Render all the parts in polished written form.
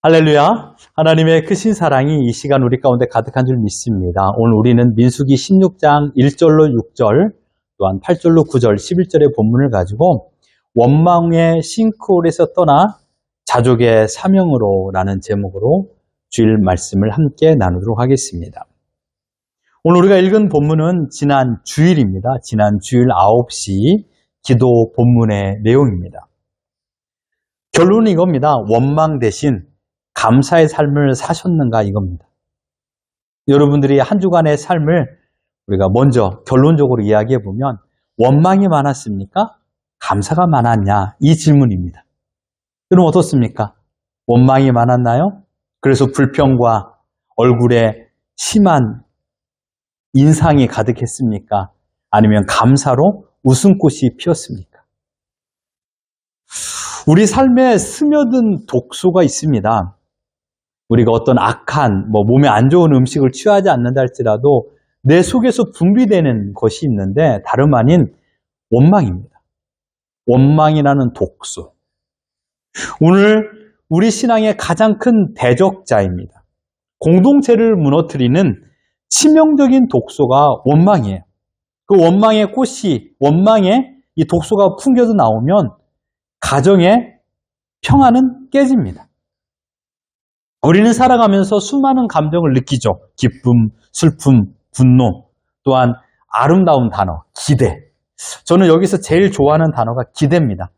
할렐루야. 하나님의 크신 사랑이 이 시간 우리 가운데 가득한 줄 믿습니다. 오늘 우리는 민수기 16장 1절로 6절, 또한 8절로 9절, 11절의 본문을 가지고 원망의 싱크홀에서 떠나 자족의 사명으로 라는 제목으로 주일 말씀을 함께 나누도록 하겠습니다. 오늘 우리가 읽은 본문은 지난 주일입니다. 지난 주일 9시 기도 본문의 내용입니다. 결론은 이겁니다. 원망 대신 감사의 삶을 사셨는가 이겁니다. 여러분들이 한 주간의 삶을 우리가 먼저 결론적으로 이야기해 보면 원망이 많았습니까? 감사가 많았냐? 이 질문입니다. 그럼 어떻습니까? 원망이 많았나요? 그래서 불평과 얼굴에 심한 인상이 가득했습니까? 아니면 감사로 웃음꽃이 피었습니까? 우리 삶에 스며든 독소가 있습니다. 우리가 어떤 악한, 몸에 안 좋은 음식을 취하지 않는다 할지라도 내 속에서 분비되는 것이 있는데 다름 아닌 원망입니다. 원망이라는 독소. 오늘 우리 신앙의 가장 큰 대적자입니다. 공동체를 무너뜨리는 치명적인 독소가 원망이에요. 그 원망의 꽃이, 원망의 이 독소가 풍겨져 나오면 가정의 평화는 깨집니다. 우리는 살아가면서 수많은 감정을 느끼죠. 기쁨, 슬픔, 분노, 또한 아름다운 단어, 기대. 저는 여기서 제일 좋아하는 단어가 기대입니다.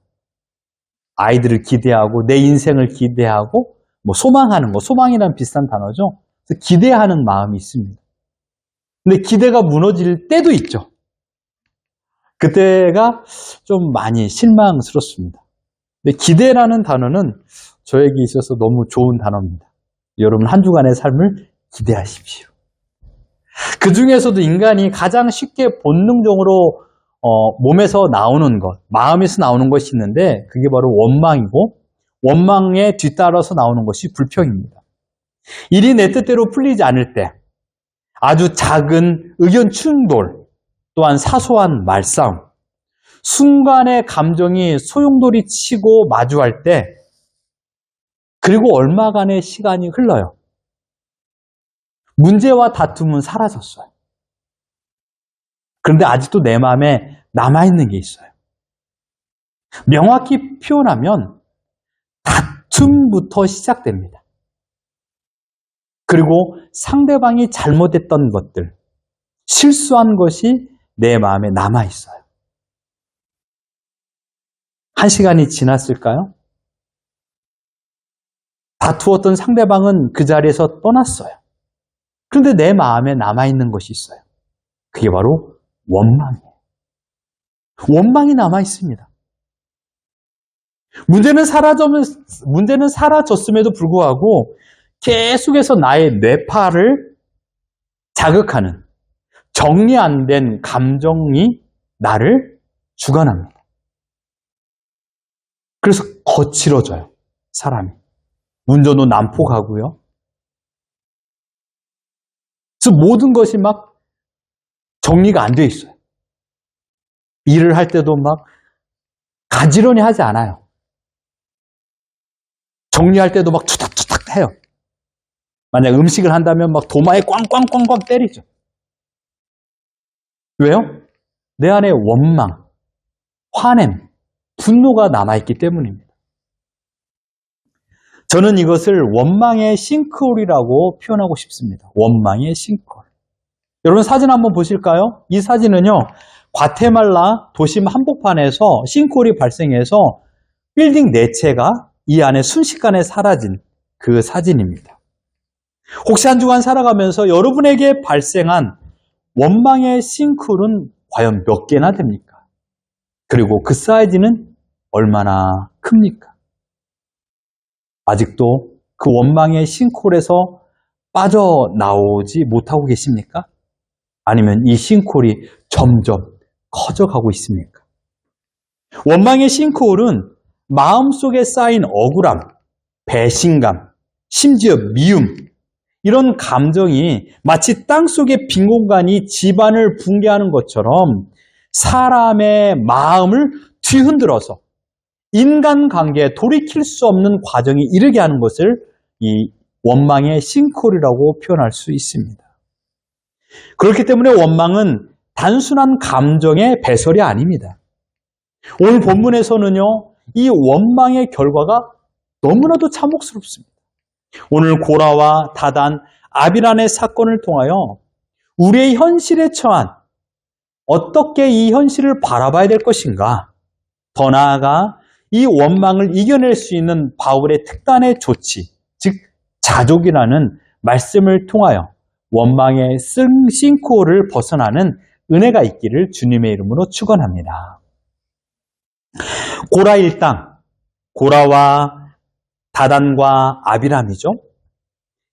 아이들을 기대하고 내 인생을 기대하고 소망하는 거, 소망이랑 비슷한 단어죠. 그래서 기대하는 마음이 있습니다. 근데 기대가 무너질 때도 있죠. 그때가 좀 많이 실망스럽습니다. 근데 기대라는 단어는 저에게 있어서 너무 좋은 단어입니다. 여러분 한 주간의 삶을 기대하십시오. 그 중에서도 인간이 가장 쉽게 본능적으로 몸에서 나오는 것, 마음에서 나오는 것이 있는데 그게 바로 원망이고 원망에 뒤따라서 나오는 것이 불평입니다. 일이 내 뜻대로 풀리지 않을 때 아주 작은 의견 충돌 또한 사소한 말싸움 순간의 감정이 소용돌이 치고 마주할 때 그리고 얼마간의 시간이 흘러요. 문제와 다툼은 사라졌어요. 그런데 아직도 내 마음에 남아있는 게 있어요. 명확히 표현하면 다툼부터 시작됩니다. 그리고 상대방이 잘못했던 것들, 실수한 것이 내 마음에 남아있어요. 한 시간이 지났을까요? 다투었던 상대방은 그 자리에서 떠났어요. 그런데 내 마음에 남아있는 것이 있어요. 그게 바로 원망이에요. 원망이 남아있습니다. 문제는 사라졌음에도 불구하고 계속해서 나의 뇌파를 자극하는 정리 안 된 감정이 나를 주관합니다. 그래서 거칠어져요, 사람이. 운전도 난폭하고요. 그래서 모든 것이 막 정리가 안 돼 있어요. 일을 할 때도 막 가지런히 하지 않아요. 정리할 때도 막 투닥투닥 해요. 만약 음식을 한다면 막 도마에 꽝꽝꽝꽝 때리죠. 왜요? 내 안에 원망, 화냄, 분노가 남아있기 때문입니다. 저는 이것을 원망의 싱크홀이라고 표현하고 싶습니다. 원망의 싱크홀. 여러분 사진 한번 보실까요? 이 사진은요. 과테말라 도심 한복판에서 싱크홀이 발생해서 빌딩 4채가 이 안에 순식간에 사라진 그 사진입니다. 혹시 한 주간 살아가면서 여러분에게 발생한 원망의 싱크홀은 과연 몇 개나 됩니까? 그리고 그 사이즈는 얼마나 큽니까? 아직도 그 원망의 싱크홀에서 빠져나오지 못하고 계십니까? 아니면 이 싱크홀이 점점 커져가고 있습니까? 원망의 싱크홀은 마음속에 쌓인 억울함, 배신감, 심지어 미움 이런 감정이 마치 땅속의 빈 공간이 집안을 붕괴하는 것처럼 사람의 마음을 뒤흔들어서 인간관계에 돌이킬 수 없는 과정이 이르게 하는 것을 이 원망의 싱크홀이라고 표현할 수 있습니다. 그렇기 때문에 원망은 단순한 감정의 배설이 아닙니다. 오늘 본문에서는요, 이 원망의 결과가 너무나도 참혹스럽습니다. 오늘 고라와 다단, 아비란의 사건을 통하여 우리의 현실에 처한 어떻게 이 현실을 바라봐야 될 것인가, 더 나아가 이 원망을 이겨낼 수 있는 바울의 특단의 조치, 즉 자족이라는 말씀을 통하여 원망의 싱크홀을 벗어나는 은혜가 있기를 주님의 이름으로 축원합니다. 고라 일당, 고라와 다단과 아비람이죠.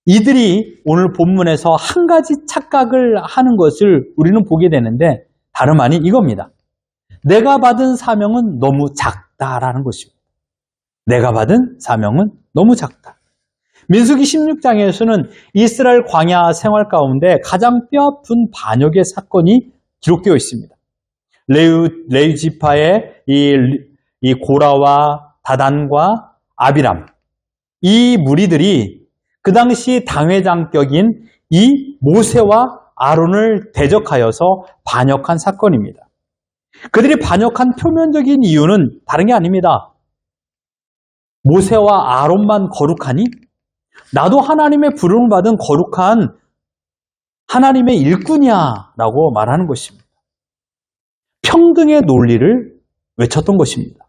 이들이 오늘 본문에서 한 가지 착각을 하는 것을 우리는 보게 되는데 다름 아닌 이겁니다. 내가 받은 사명은 너무 작다라는 것입니다. 내가 받은 사명은 너무 작다. 민수기 16장에서는 이스라엘 광야 생활 가운데 가장 뼈아픈 반역의 사건이 기록되어 있습니다. 레위 지파의 이 고라와 다단과 아비람, 이 무리들이 그 당시 당회장격인 이 모세와 아론을 대적하여서 반역한 사건입니다. 그들이 반역한 표면적인 이유는 다른 게 아닙니다. 모세와 아론만 거룩하니 나도 하나님의 부름을 받은 거룩한 하나님의 일꾼이야 라고 말하는 것입니다. 평등의 논리를 외쳤던 것입니다.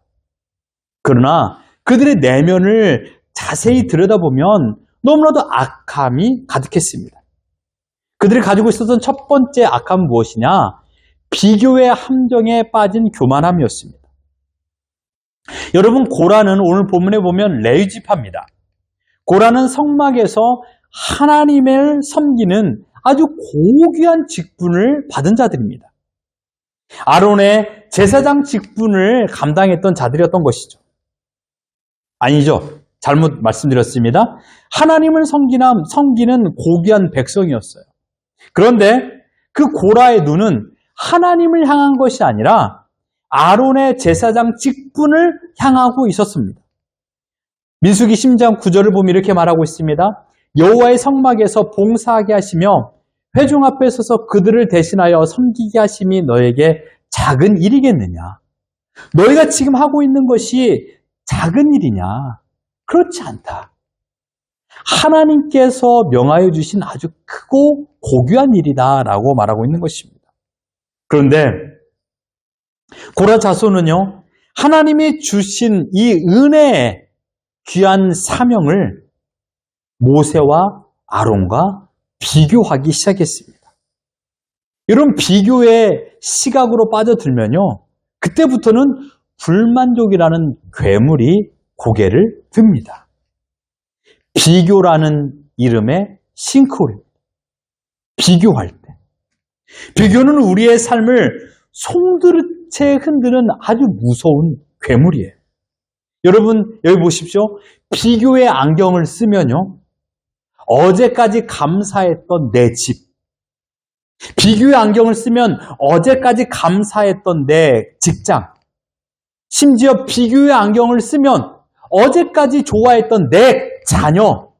그러나 그들의 내면을 자세히 들여다보면 너무나도 악함이 가득했습니다. 그들이 가지고 있었던 첫 번째 악함은 무엇이냐? 비교의 함정에 빠진 교만함이었습니다. 여러분, 고라는 오늘 본문에 보면 레위 지파입니다. 고라는 성막에서 하나님을 섬기는 아주 고귀한 직분을 받은 자들입니다. 아론의 제사장 직분을 감당했던 자들이었던 것이죠. 아니죠. 잘못 말씀드렸습니다. 하나님을 섬기는 고귀한 백성이었어요. 그런데 그 고라의 눈은 하나님을 향한 것이 아니라 아론의 제사장 직분을 향하고 있었습니다. 민수기 10장 9절을 보면 이렇게 말하고 있습니다. 여호와의 성막에서 봉사하게 하시며 회중 앞에 서서 그들을 대신하여 섬기게 하심이 너에게 작은 일이겠느냐? 너희가 지금 하고 있는 것이 작은 일이냐? 그렇지 않다. 하나님께서 명하여 주신 아주 크고 고귀한 일이다라고 말하고 있는 것입니다. 그런데 고라 자손은요, 하나님이 주신 이 은혜의 귀한 사명을 모세와 아론과 비교하기 시작했습니다. 이런 비교의 시각으로 빠져들면요, 그때부터는 불만족이라는 괴물이 고개를 듭니다. 비교라는 이름의 싱크홀입니다. 비교할 때. 비교는 우리의 삶을 송두리째 흔드는 아주 무서운 괴물이에요. 여러분, 여기 보십시오. 비교의 안경을 쓰면요, 어제까지 감사했던 내 집, 비교의 안경을 쓰면 어제까지 감사했던 내 직장, 심지어 비교의 안경을 쓰면 어제까지 좋아했던 내 자녀,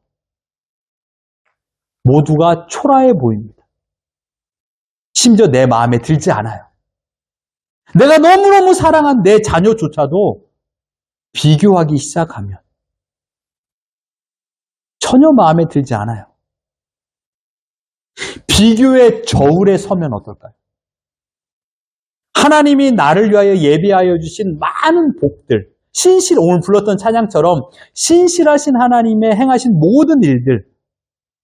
모두가 초라해 보입니다. 심지어 내 마음에 들지 않아요. 내가 너무너무 사랑한 내 자녀조차도 비교하기 시작하면 전혀 마음에 들지 않아요. 비교의 저울에 서면 어떨까요? 하나님이 나를 위하여 예비하여 주신 많은 복들, 오늘 불렀던 찬양처럼 신실하신 하나님의 행하신 모든 일들,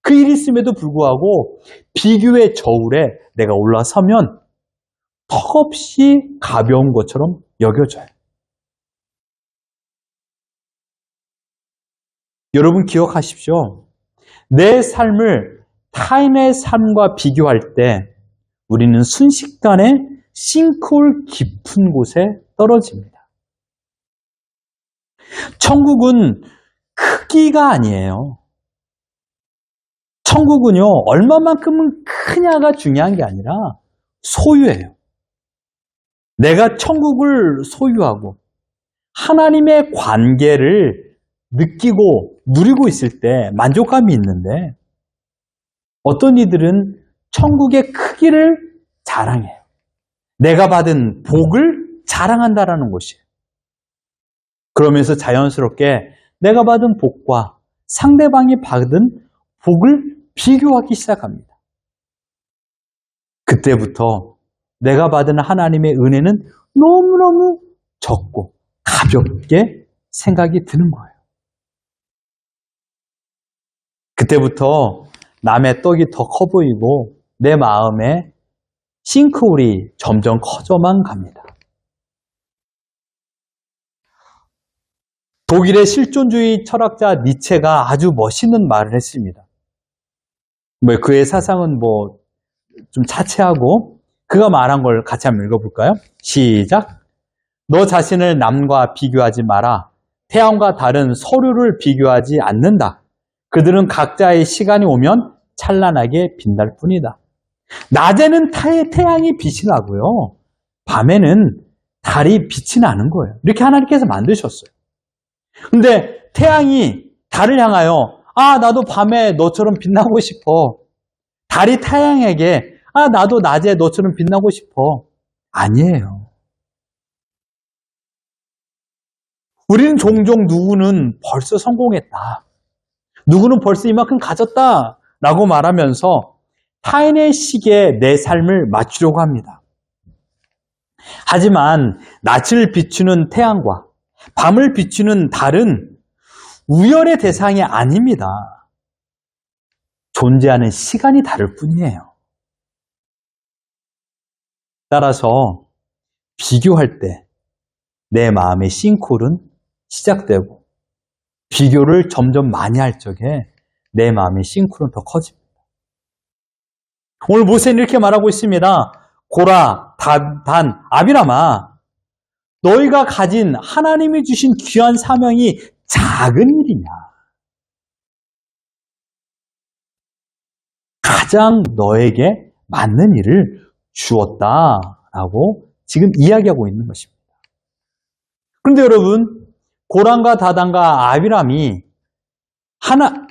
그 일이 있음에도 불구하고 비교의 저울에 내가 올라서면 턱없이 가벼운 것처럼 여겨져요. 여러분 기억하십시오. 내 삶을 타인의 삶과 비교할 때 우리는 순식간에 싱크홀 깊은 곳에 떨어집니다. 천국은 크기가 아니에요. 천국은요, 얼마만큼은 크냐가 중요한 게 아니라 소유예요. 내가 천국을 소유하고 하나님의 관계를 느끼고 누리고 있을 때 만족감이 있는데 어떤 이들은 천국의 크기를 자랑해요. 내가 받은 복을 자랑한다라는 것이에요. 그러면서 자연스럽게 내가 받은 복과 상대방이 받은 복을 비교하기 시작합니다. 그때부터 내가 받은 하나님의 은혜는 너무너무 적고 가볍게 생각이 드는 거예요. 그때부터 남의 떡이 더 커 보이고 내 마음에 싱크홀이 점점 커져만 갑니다. 독일의 실존주의 철학자 니체가 아주 멋있는 말을 했습니다. 그의 사상은 좀 차치하고 그가 말한 걸 같이 한번 읽어볼까요? 시작! 너 자신을 남과 비교하지 마라. 태양과 달은 서로를 비교하지 않는다. 그들은 각자의 시간이 오면 찬란하게 빛날 뿐이다. 낮에는 태양이 빛이 나고요. 밤에는 달이 빛이 나는 거예요. 이렇게 하나님께서 만드셨어요. 근데 태양이 달을 향하여 나도 밤에 너처럼 빛나고 싶어. 달이 태양에게 나도 낮에 너처럼 빛나고 싶어. 아니에요. 우리는 종종 누구는 벌써 성공했다. 누구는 벌써 이만큼 가졌다. 라고 말하면서 타인의 시기에 내 삶을 맞추려고 합니다. 하지만 낯을 비추는 태양과 밤을 비추는 달은 우열의 대상이 아닙니다. 존재하는 시간이 다를 뿐이에요. 따라서 비교할 때 내 마음의 싱크홀은 시작되고 비교를 점점 많이 할 적에 내 마음의 싱크홀은 더 커집니다. 오늘 모세는 이렇게 말하고 있습니다. 고라, 단, 아비람아, 너희가 가진 하나님이 주신 귀한 사명이 작은 일이냐? 가장 너에게 맞는 일을 주었다라고 지금 이야기하고 있는 것입니다. 그런데 여러분, 고란과 다단과 아비람이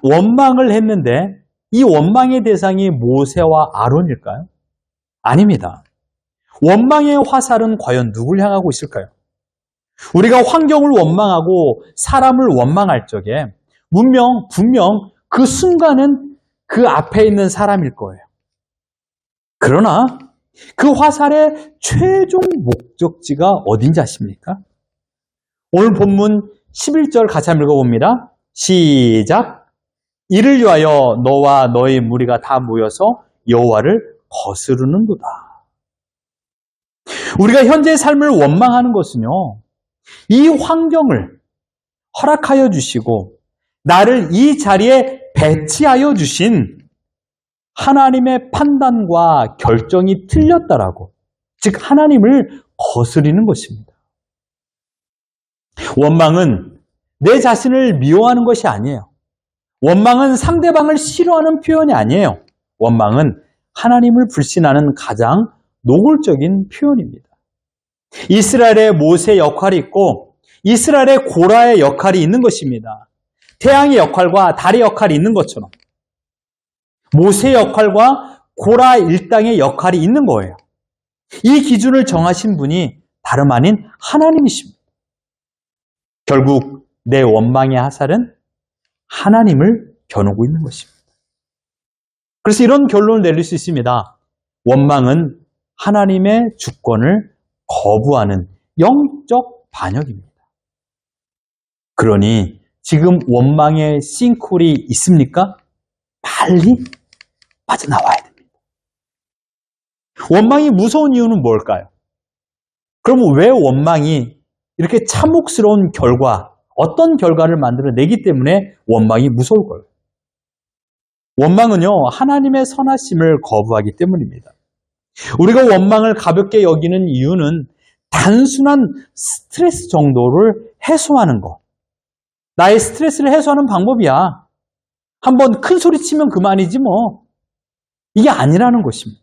원망을 했는데 이 원망의 대상이 모세와 아론일까요? 아닙니다. 원망의 화살은 과연 누굴 향하고 있을까요? 우리가 환경을 원망하고 사람을 원망할 적에 분명 그 순간은 그 앞에 있는 사람일 거예요. 그러나 그 화살의 최종 목적지가 어딘지 아십니까? 오늘 본문 11절 같이 한번 읽어봅니다. 시작! 이를 위하여 너와 너의 무리가 다 모여서 여호와를 거스르는도다. 우리가 현재의 삶을 원망하는 것은요, 이 환경을 허락하여 주시고 나를 이 자리에 배치하여 주신 하나님의 판단과 결정이 틀렸다라고, 즉 하나님을 거스리는 것입니다. 원망은 내 자신을 미워하는 것이 아니에요. 원망은 상대방을 싫어하는 표현이 아니에요. 원망은 하나님을 불신하는 가장 노골적인 표현입니다. 이스라엘의 모세의 역할이 있고 이스라엘의 고라의 역할이 있는 것입니다. 태양의 역할과 달의 역할이 있는 것처럼 모세의 역할과 고라 일당의 역할이 있는 거예요. 이 기준을 정하신 분이 다름 아닌 하나님이십니다. 결국 내 원망의 화살은 하나님을 겨누고 있는 것입니다. 그래서 이런 결론을 내릴 수 있습니다. 원망은 하나님의 주권을 거부하는 영적 반역입니다. 그러니 지금 원망의 싱크홀이 있습니까? 빨리 빠져나와야 됩니다. 원망이 무서운 이유는 뭘까요? 그러면 왜 원망이 이렇게 참혹스러운 결과, 어떤 결과를 만들어내기 때문에 원망이 무서울까요? 원망은요, 하나님의 선하심을 거부하기 때문입니다. 우리가 원망을 가볍게 여기는 이유는 단순한 스트레스 정도를 해소하는 것. 나의 스트레스를 해소하는 방법이야. 한번 큰 소리 치면 그만이지 뭐. 이게 아니라는 것입니다.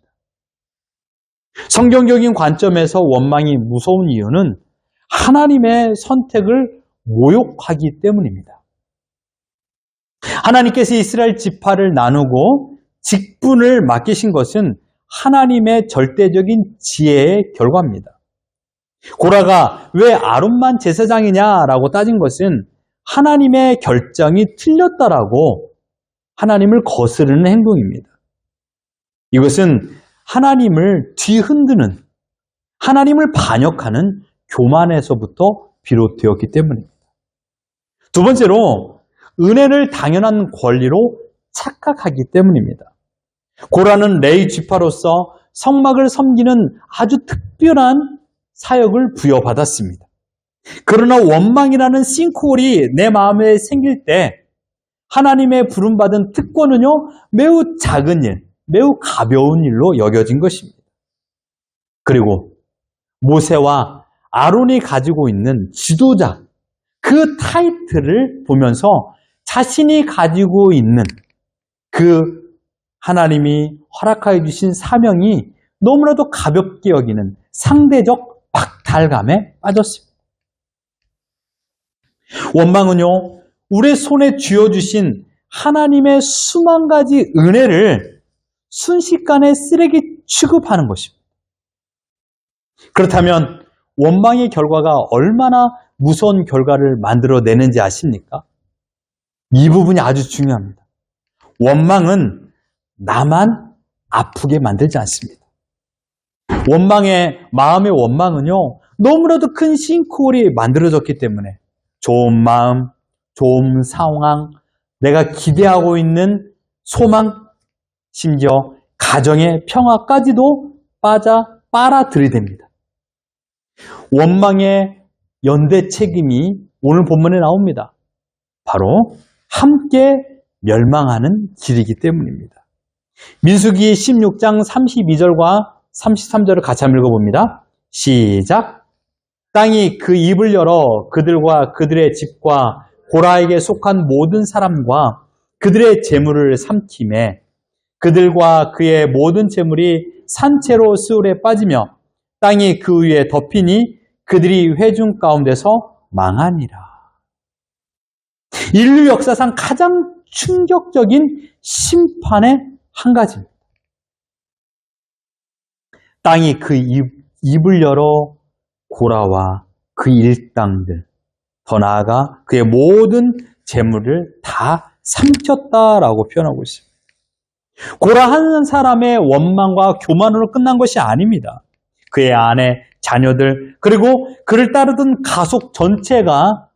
성경적인 관점에서 원망이 무서운 이유는 하나님의 선택을 모욕하기 때문입니다. 하나님께서 이스라엘 지파를 나누고 직분을 맡기신 것은 하나님의 절대적인 지혜의 결과입니다. 고라가 왜 아론만 제사장이냐라고 따진 것은 하나님의 결정이 틀렸다라고 하나님을 거스르는 행동입니다. 이것은 하나님을 뒤흔드는, 하나님을 반역하는 교만에서부터 비롯되었기 때문입니다. 두 번째로 은혜를 당연한 권리로 착각하기 때문입니다. 고라는 레위 지파로서 성막을 섬기는 아주 특별한 사역을 부여받았습니다. 그러나 원망이라는 싱크홀이 내 마음에 생길 때 하나님의 부름받은 특권은요, 매우 작은 일, 매우 가벼운 일로 여겨진 것입니다. 그리고 모세와 아론이 가지고 있는 지도자, 그 타이틀을 보면서 자신이 가지고 있는 그 하나님이 허락하여 주신 사명이 너무나도 가볍게 여기는 상대적 박탈감에 빠졌습니다. 원망은요, 우리 손에 쥐어주신 하나님의 수만 가지 은혜를 순식간에 쓰레기 취급하는 것입니다. 그렇다면 원망의 결과가 얼마나 무서운 결과를 만들어내는지 아십니까? 이 부분이 아주 중요합니다. 원망은 나만 아프게 만들지 않습니다. 마음의 원망은요, 너무나도 큰 싱크홀이 만들어졌기 때문에 좋은 마음, 좋은 상황, 내가 기대하고 있는 소망, 심지어 가정의 평화까지도 빨아들이됩니다. 원망의 연대 책임이 오늘 본문에 나옵니다. 바로 함께 멸망하는 길이기 때문입니다. 민수기 16장 32절과 33절을 같이 한번 읽어봅니다. 시작! 땅이 그 입을 열어 그들과 그들의 집과 고라에게 속한 모든 사람과 그들의 재물을 삼키매 그들과 그의 모든 재물이 산채로 스울에 빠지며 땅이 그 위에 덮이니 그들이 회중 가운데서 망하니라. 인류 역사상 가장 충격적인 심판의 한 가지입니다. 땅이 그 입을 열어 고라와 그 일당들, 더 나아가 그의 모든 재물을 다 삼켰다라고 표현하고 있습니다. 고라 한 사람의 원망과 교만으로 끝난 것이 아닙니다. 그의 아내, 자녀들, 그리고 그를 따르던 가족 전체가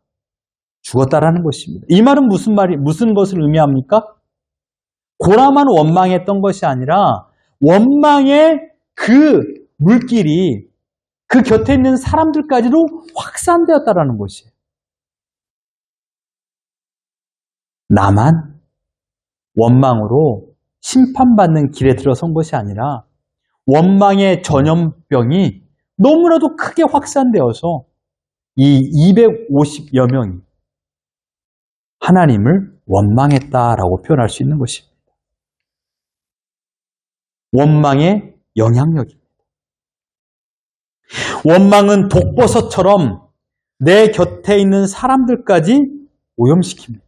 죽었다라는 것입니다. 이 말은 무슨 것을 의미합니까? 고라만 원망했던 것이 아니라 원망의 그 물길이 그 곁에 있는 사람들까지도 확산되었다라는 것이에요. 나만 원망으로 심판받는 길에 들어선 것이 아니라 원망의 전염병이 너무나도 크게 확산되어서 이 250여 명이 하나님을 원망했다라고 표현할 수 있는 것입니다. 원망의 영향력입니다. 원망은 독버섯처럼 내 곁에 있는 사람들까지 오염시킵니다.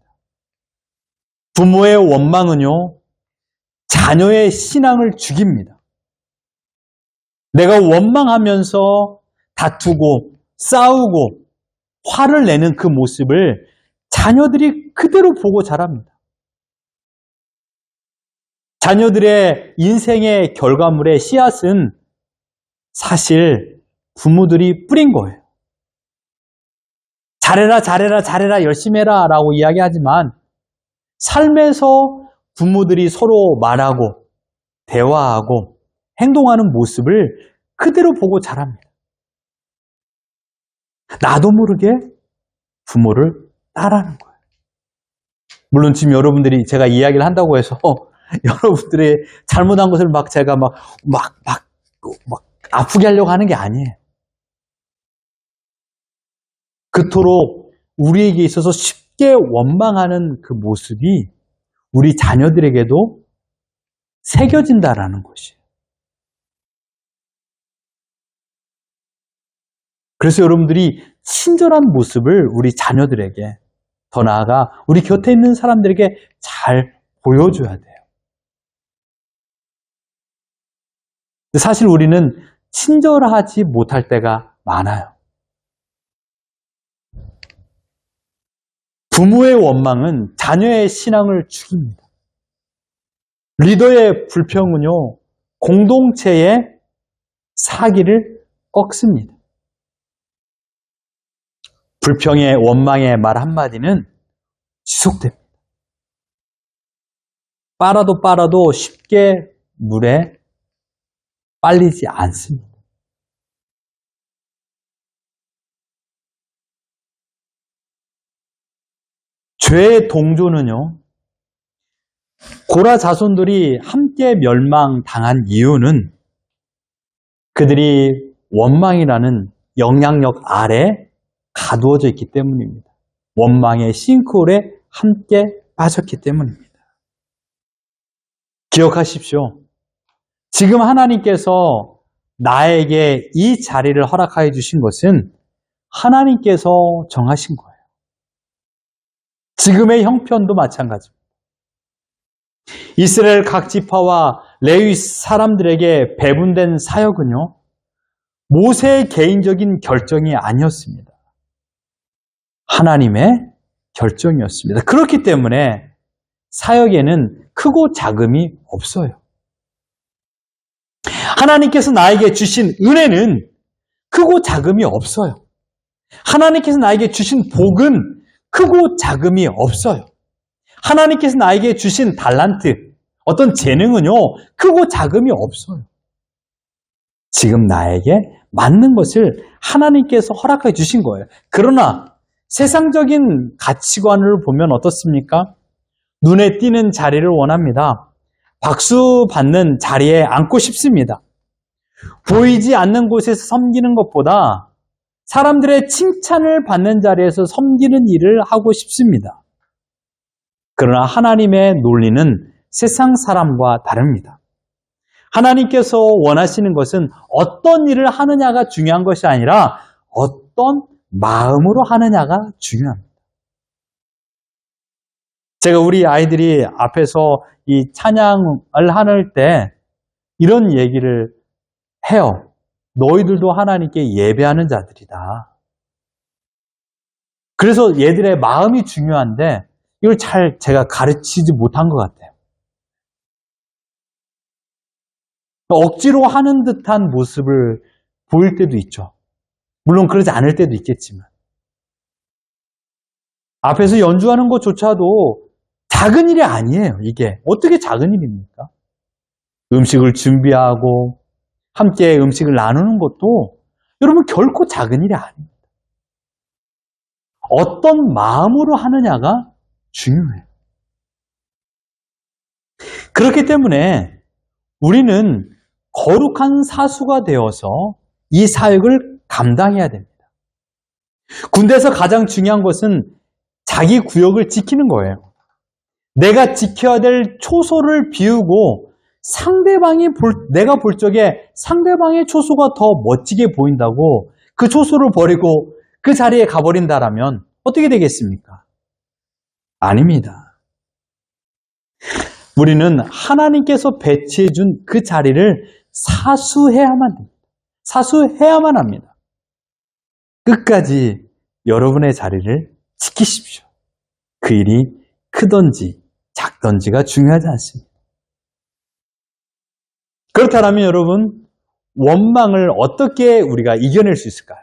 부모의 원망은요, 자녀의 신앙을 죽입니다. 내가 원망하면서 다투고 싸우고 화를 내는 그 모습을 자녀들이 그대로 보고 자랍니다. 자녀들의 인생의 결과물의 씨앗은 사실 부모들이 뿌린 거예요. 잘해라, 잘해라, 잘해라, 열심히 해라 라고 이야기하지만 삶에서 부모들이 서로 말하고 대화하고 행동하는 모습을 그대로 보고 자랍니다. 나도 모르게 부모를 따라하는 거예요. 물론 지금 여러분들이 제가 이야기를 한다고 해서 여러분들의 잘못한 것을 제가 막 아프게 하려고 하는 게 아니에요. 그토록 우리에게 있어서 쉽게 원망하는 그 모습이 우리 자녀들에게도 새겨진다라는 것이에요. 그래서 여러분들이 친절한 모습을 우리 자녀들에게 더 나아가 우리 곁에 있는 사람들에게 잘 보여줘야 돼요. 사실 우리는 친절하지 못할 때가 많아요. 부모의 원망은 자녀의 신앙을 죽입니다. 리더의 불평은요, 공동체의 사기를 꺾습니다. 불평의 원망의 말 한마디는 지속됩니다. 빨아도 쉽게 물에 빨리지 않습니다. 죄의 동조는요, 고라 자손들이 함께 멸망당한 이유는 그들이 원망이라는 영향력 아래 가두어져 있기 때문입니다. 원망의 싱크홀에 함께 빠졌기 때문입니다. 기억하십시오. 지금 하나님께서 나에게 이 자리를 허락하여 주신 것은 하나님께서 정하신 거예요. 지금의 형편도 마찬가지입니다. 이스라엘 각 지파와 레위 사람들에게 배분된 사역은요, 모세의 개인적인 결정이 아니었습니다. 하나님의 결정이었습니다. 그렇기 때문에 사역에는 크고 작음이 없어요. 하나님께서 나에게 주신 은혜는 크고 작음이 없어요. 하나님께서 나에게 주신 복은 크고 작음이 없어요. 하나님께서 나에게 주신 달란트, 어떤 재능은요, 크고 작음이 없어요. 지금 나에게 맞는 것을 하나님께서 허락해 주신 거예요. 그러나 세상적인 가치관을 보면 어떻습니까? 눈에 띄는 자리를 원합니다. 박수 받는 자리에 앉고 싶습니다. 보이지 않는 곳에서 섬기는 것보다 사람들의 칭찬을 받는 자리에서 섬기는 일을 하고 싶습니다. 그러나 하나님의 논리는 세상 사람과 다릅니다. 하나님께서 원하시는 것은 어떤 일을 하느냐가 중요한 것이 아니라 어떤 마음으로 하느냐가 중요합니다. 제가 우리 아이들이 앞에서 이 찬양을 하는 때 이런 얘기를 해요. 너희들도 하나님께 예배하는 자들이다. 그래서 얘들의 마음이 중요한데 이걸 잘 제가 가르치지 못한 것 같아요. 억지로 하는 듯한 모습을 보일 때도 있죠. 물론 그러지 않을 때도 있겠지만. 앞에서 연주하는 것조차도 작은 일이 아니에요, 이게. 어떻게 작은 일입니까? 음식을 준비하고 함께 음식을 나누는 것도 여러분 결코 작은 일이 아닙니다. 어떤 마음으로 하느냐가 중요해요. 그렇기 때문에 우리는 거룩한 사수가 되어서 이 사역을 감당해야 됩니다. 군대에서 가장 중요한 것은 자기 구역을 지키는 거예요. 내가 지켜야 될 초소를 비우고 내가 볼 적에 상대방의 초소가 더 멋지게 보인다고 그 초소를 버리고 그 자리에 가버린다라면 어떻게 되겠습니까? 아닙니다. 우리는 하나님께서 배치해준 그 자리를 사수해야만 됩니다. 사수해야만 합니다. 끝까지 여러분의 자리를 지키십시오. 그 일이 크든지 작든지가 중요하지 않습니다. 그렇다면 여러분, 원망을 어떻게 우리가 이겨낼 수 있을까요?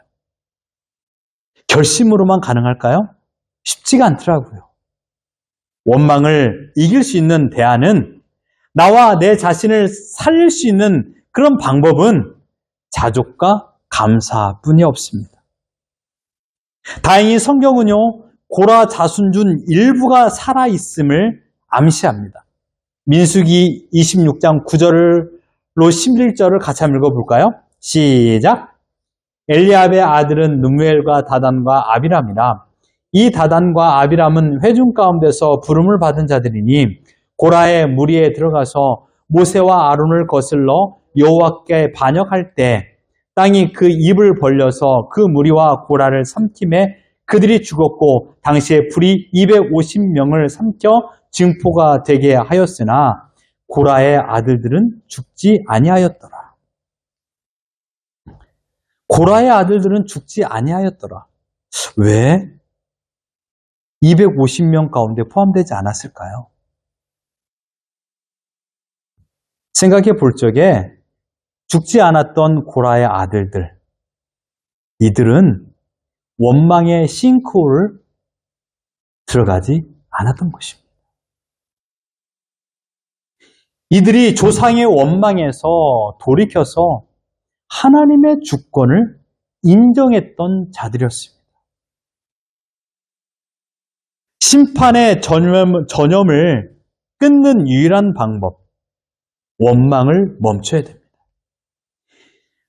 결심으로만 가능할까요? 쉽지가 않더라고요. 원망을 이길 수 있는 대안은 나와 내 자신을 살릴 수 있는 그런 방법은 자족과 감사뿐이 없습니다. 다행히 성경은요, 고라 자손 중 일부가 살아있음을 암시합니다. 민수기 26장 9절로 11절을 같이 한번 읽어볼까요? 시작! 엘리압의 아들은 눈무엘과 다단과 아비람이라. 이 다단과 아비람은 회중 가운데서 부름을 받은 자들이니 고라의 무리에 들어가서 모세와 아론을 거슬러 여호와께 반역할 때 땅이 그 입을 벌려서 그 무리와 고라를 삼킴에 그들이 죽었고 당시에 불이 250명을 삼켜 증포가 되게 하였으나 고라의 아들들은 죽지 아니하였더라. 고라의 아들들은 죽지 아니하였더라. 왜? 250명 가운데 포함되지 않았을까요? 생각해 볼 적에 죽지 않았던 고라의 아들들, 이들은 원망의 싱크홀을 들어가지 않았던 것입니다. 이들이 조상의 원망에서 돌이켜서 하나님의 주권을 인정했던 자들이었습니다. 심판의 전염을 끊는 유일한 방법, 원망을 멈춰야 됩니다.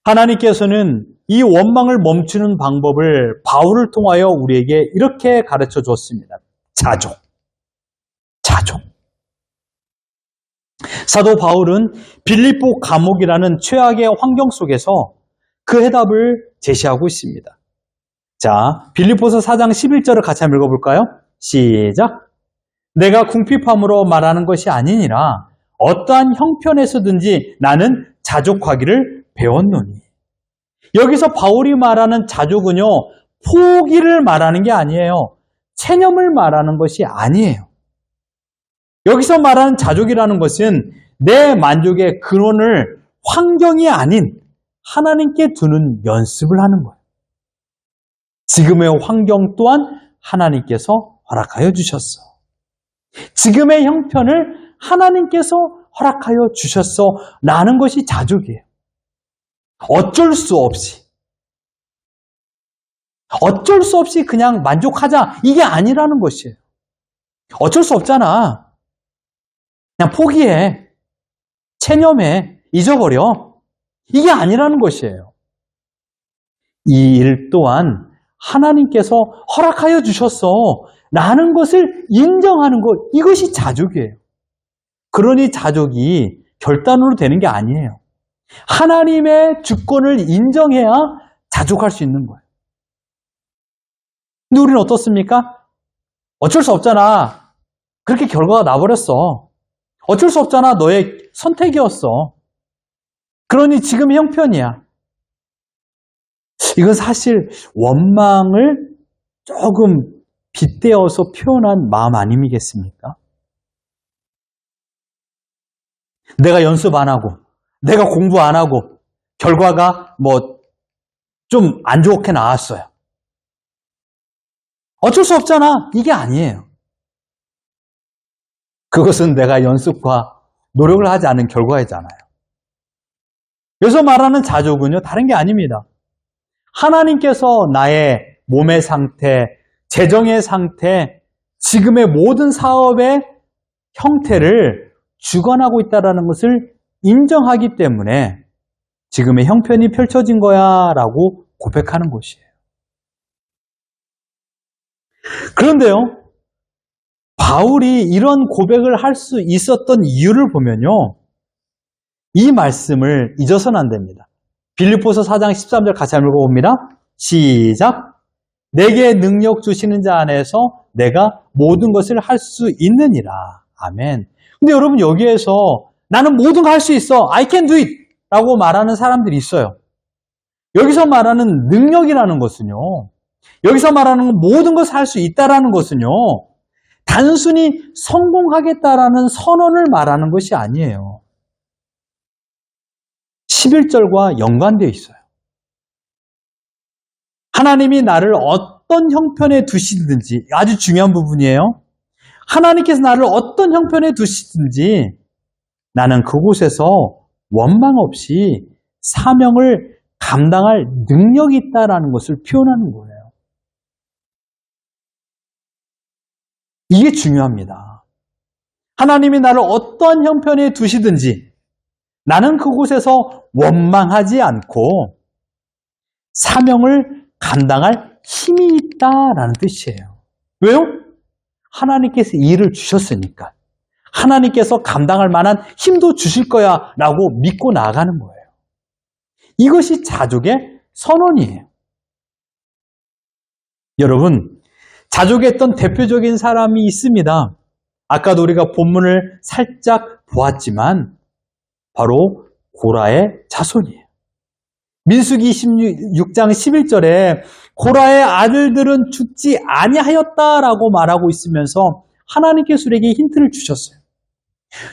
하나님께서는 이 원망을 멈추는 방법을 바울을 통하여 우리에게 이렇게 가르쳐 줬습니다. 자종. 사도 바울은 빌립보 감옥이라는 최악의 환경 속에서 그 해답을 제시하고 있습니다. 자, 빌립보서 4장 11절을 같이 한번 읽어볼까요? 시작. 내가 궁핍함으로 말하는 것이 아니니라 어떠한 형편에서든지 나는 자족하기를 배웠노니. 여기서 바울이 말하는 자족은요, 포기를 말하는 게 아니에요. 체념을 말하는 것이 아니에요. 여기서 말하는 자족이라는 것은 내 만족의 근원을 환경이 아닌 하나님께 두는 연습을 하는 거예요. 지금의 환경 또한 하나님께서 허락하여 주셨어. 지금의 형편을 하나님께서 허락하여 주셨어. 라는 것이 자족이에요. 어쩔 수 없이 그냥 만족하자. 이게 아니라는 것이에요. 어쩔 수 없잖아. 그냥 포기해. 체념해. 잊어버려. 이게 아니라는 것이에요. 이 일 또한 하나님께서 허락하여 주셨어. 라는 것을 인정하는 것. 이것이 자족이에요. 그러니 자족이 결단으로 되는 게 아니에요. 하나님의 주권을 인정해야 자족할 수 있는 거예요. 근데 우리는 어떻습니까? 어쩔 수 없잖아. 그렇게 결과가 나버렸어. 어쩔 수 없잖아. 너의 선택이었어. 그러니 지금의 형편이야. 이건 사실 원망을 조금 빗대어서 표현한 마음 아니겠습니까? 내가 연습 안 하고, 내가 공부 안 하고, 결과가 좀 안 좋게 나왔어요. 어쩔 수 없잖아. 이게 아니에요. 그것은 내가 연습과 노력을 하지 않은 결과이잖아요. 여기서 말하는 자족은요, 다른 게 아닙니다. 하나님께서 나의 몸의 상태, 재정의 상태, 지금의 모든 사업의 형태를 주관하고 있다는 것을 인정하기 때문에 지금의 형편이 펼쳐진 거야 라고 고백하는 것이에요. 그런데요, 바울이 이런 고백을 할 수 있었던 이유를 보면요, 이 말씀을 잊어서는 안 됩니다. 빌립보서 4장 13절 같이 한번 읽어봅니다. 시작. 내게 능력 주시는 자 안에서 내가 모든 것을 할 수 있느니라. 아멘. 근데 여러분, 여기에서 나는 모든 거 할 수 있어. I can do it. 라고 말하는 사람들이 있어요. 여기서 말하는 능력이라는 것은요, 여기서 말하는 모든 것을 할 수 있다라는 것은요, 단순히 성공하겠다라는 선언을 말하는 것이 아니에요. 11절과 연관되어 있어요. 하나님이 나를 어떤 형편에 두시든지, 아주 중요한 부분이에요. 하나님께서 나를 어떤 형편에 두시든지 나는 그곳에서 원망 없이 사명을 감당할 능력이 있다라는 것을 표현하는 거예요. 이게 중요합니다. 하나님이 나를 어떠한 형편에 두시든지 나는 그곳에서 원망하지 않고 사명을 감당할 힘이 있다라는 뜻이에요. 왜요? 하나님께서 이 일을 주셨으니까. 하나님께서 감당할 만한 힘도 주실 거야 라고 믿고 나아가는 거예요. 이것이 자족의 선언이에요. 여러분, 자족했던 대표적인 사람이 있습니다. 아까도 우리가 본문을 살짝 보았지만 바로 고라의 자손이에요. 민수기 26장 11절에 고라의 아들들은 죽지 아니하였다라고 말하고 있으면서 하나님께서 우리에게 힌트를 주셨어요.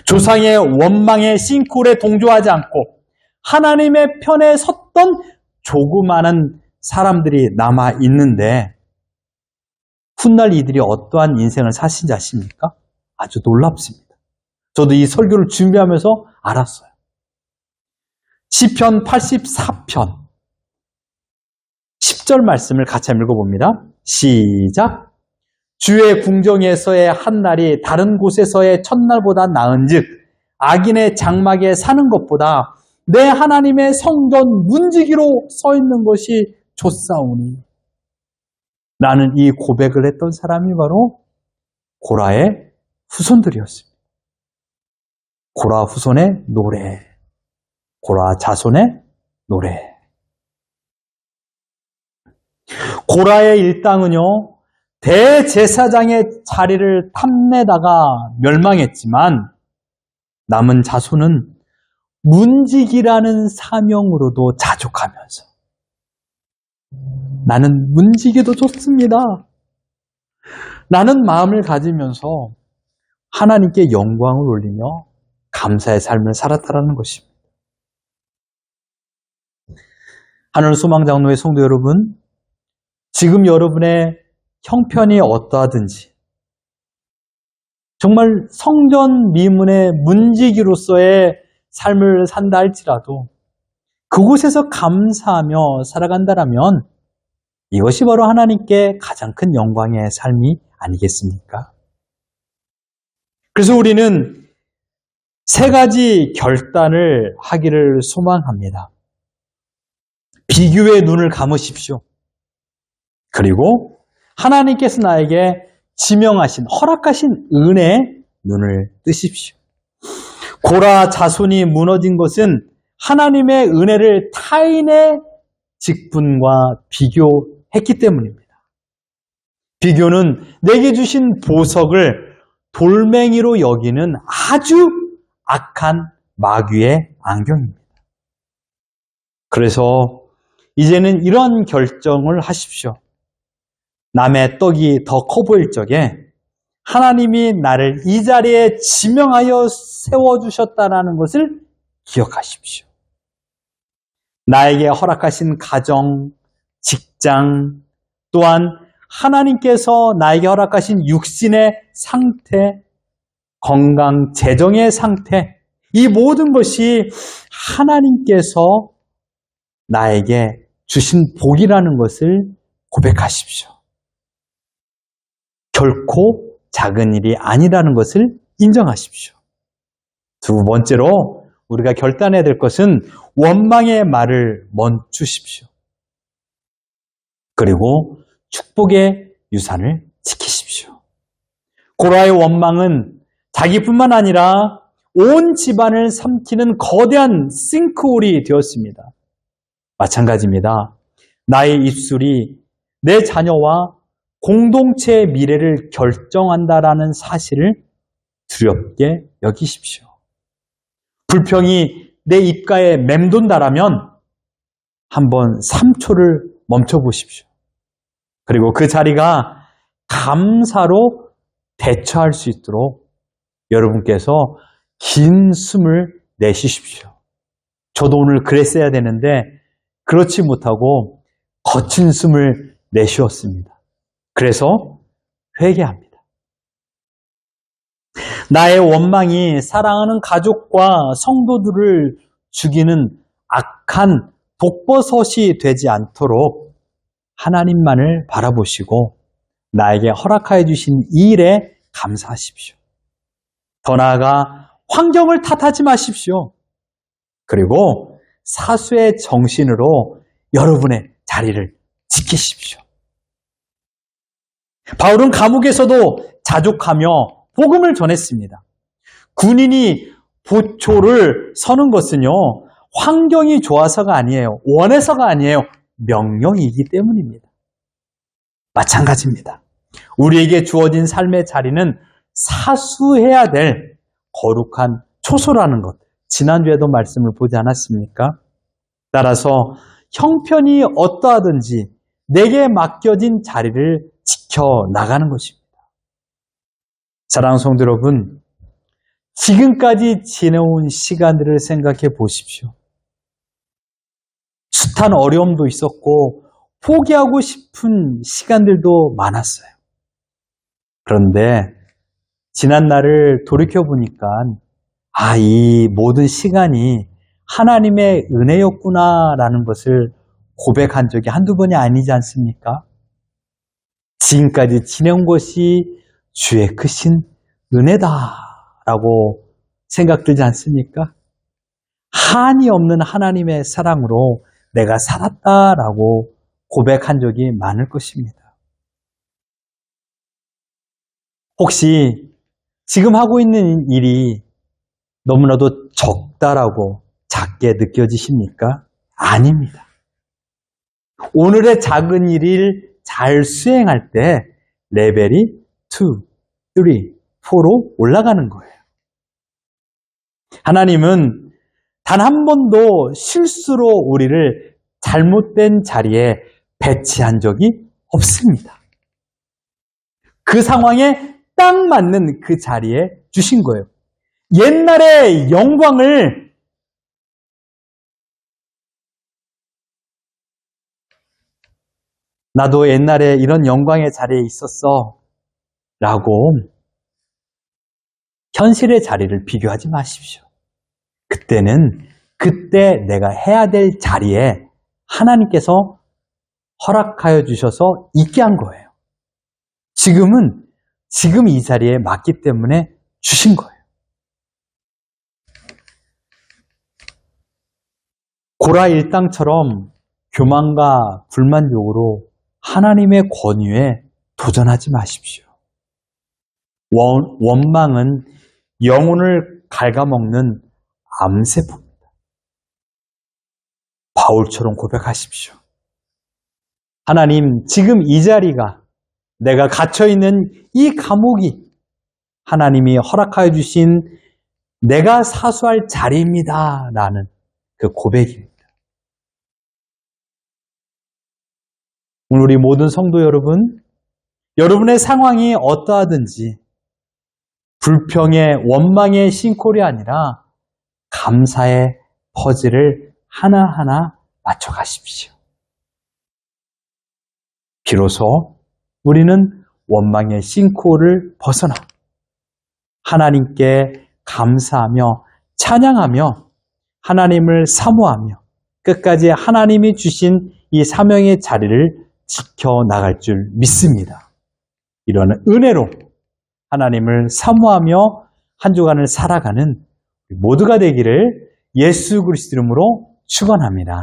조상의 원망의 싱크홀에 동조하지 않고 하나님의 편에 섰던 조그마한 사람들이 남아 있는데 훗날 이들이 어떠한 인생을 사신지 아십니까? 아주 놀랍습니다. 저도 이 설교를 준비하면서 알았어요. 시편 84편 10절 말씀을 같이 읽어봅니다. 시작. 주의 궁정에서의 한 날이 다른 곳에서의 첫날보다 나은즉 악인의 장막에 사는 것보다 내 하나님의 성전 문지기로 서 있는 것이 좋사오니. 나는 이 고백을 했던 사람이 바로 고라의 후손들이었습니다. 고라 후손의 노래, 고라 자손의 노래. 고라의 일당은요, 대제사장의 자리를 탐내다가 멸망했지만 남은 자손은 문지기라는 사명으로도 자족하면서 나는 문지기도 좋습니다. 라는 마음을 가지면서 하나님께 영광을 올리며 감사의 삶을 살았다는 것입니다. 하늘 소망장로의 성도 여러분, 지금 여러분의 형편이 어떠하든지 정말 성전 미문의 문지기로서의 삶을 산다 할지라도 그곳에서 감사하며 살아간다라면 이것이 바로 하나님께 가장 큰 영광의 삶이 아니겠습니까? 그래서 우리는 세 가지 결단을 하기를 소망합니다. 비교의 눈을 감으십시오. 그리고 하나님께서 나에게 지명하신, 허락하신 은혜의 눈을 뜨십시오. 고라 자손이 무너진 것은 하나님의 은혜를 타인의 직분과 비교했기 때문입니다. 비교는 내게 주신 보석을 돌멩이로 여기는 아주 악한 마귀의 안경입니다. 그래서 이제는 이런 결정을 하십시오. 남의 떡이 더 커 보일 적에 하나님이 나를 이 자리에 지명하여 세워주셨다는 것을 기억하십시오. 나에게 허락하신 가정, 직장, 또한 하나님께서 나에게 허락하신 육신의 상태, 건강, 재정의 상태, 이 모든 것이 하나님께서 나에게 주신 복이라는 것을 고백하십시오. 결코 작은 일이 아니라는 것을 인정하십시오. 두 번째로 우리가 결단해야 될 것은 원망의 말을 멈추십시오. 그리고 축복의 유산을 지키십시오. 고라의 원망은 자기뿐만 아니라 온 집안을 삼키는 거대한 싱크홀이 되었습니다. 마찬가지입니다. 나의 입술이 내 자녀와 공동체의 미래를 결정한다라는 사실을 두렵게 여기십시오. 불평이 내 입가에 맴돈다라면 한번 3초를 멈춰보십시오. 그리고 그 자리가 감사로 대처할 수 있도록 여러분께서 긴 숨을 내쉬십시오. 저도 오늘 그랬어야 되는데 그렇지 못하고 거친 숨을 내쉬었습니다. 그래서 회개합니다. 나의 원망이 사랑하는 가족과 성도들을 죽이는 악한 독버섯이 되지 않도록 하나님만을 바라보시고 나에게 허락하여 주신 이 일에 감사하십시오. 더 나아가 환경을 탓하지 마십시오. 그리고 사수의 정신으로 여러분의 자리를 지키십시오. 바울은 감옥에서도 자족하며 복음을 전했습니다. 군인이 보초를 서는 것은요, 환경이 좋아서가 아니에요. 원해서가 아니에요. 명령이기 때문입니다. 마찬가지입니다. 우리에게 주어진 삶의 자리는 사수해야 될 거룩한 초소라는 것. 지난주에도 말씀을 보지 않았습니까? 따라서 형편이 어떠하든지 내게 맡겨진 자리를 지켜나가는 것입니다. 사랑하는 성도 여러분, 지금까지 지내온 시간들을 생각해 보십시오. 숱한 어려움도 있었고 포기하고 싶은 시간들도 많았어요. 그런데 지난 날을 돌이켜보니까 이 모든 시간이 하나님의 은혜였구나라는 것을 고백한 적이 한두 번이 아니지 않습니까? 지금까지 지내온 것이 주의 크신 은혜다라고 생각들지 않습니까? 한이 없는 하나님의 사랑으로 내가 살았다라고 고백한 적이 많을 것입니다. 혹시 지금 하고 있는 일이 너무나도 적다라고 작게 느껴지십니까? 아닙니다. 오늘의 작은 일을 잘 수행할 때 레벨이 2, 3, 4로 올라가는 거예요. 하나님은 단 한 번도 실수로 우리를 잘못된 자리에 배치한 적이 없습니다. 그 상황에 딱 맞는 그 자리에 주신 거예요. 옛날의 영광을 나도 옛날에 이런 영광의 자리에 있었어 라고 현실의 자리를 비교하지 마십시오. 그때는 그때 내가 해야 될 자리에 하나님께서 허락하여 주셔서 있게 한 거예요. 지금은 지금 이 자리에 맞기 때문에 주신 거예요. 고라 일당처럼 교만과 불만족으로 하나님의 권위에 도전하지 마십시오. 원망은 영혼을 갉아먹는 암세포입니다. 바울처럼 고백하십시오. 하나님, 지금 이 자리가 내가 갇혀있는 이 감옥이 하나님이 허락하여 주신 내가 사수할 자리입니다. 라는 그 고백입니다. 오늘 우리 모든 성도 여러분, 여러분의 상황이 어떠하든지 불평의 원망의 싱콜이 아니라 감사의 퍼즐을 하나하나 맞춰가십시오. 비로소 우리는 원망의 싱콜을 벗어나 하나님께 감사하며 찬양하며 하나님을 사모하며 끝까지 하나님이 주신 이 사명의 자리를 지켜나갈 줄 믿습니다. 이런 은혜로 하나님을 사모하며 한 주간을 살아가는 모두가 되기를 예수 그리스도 이름으로 축원합니다.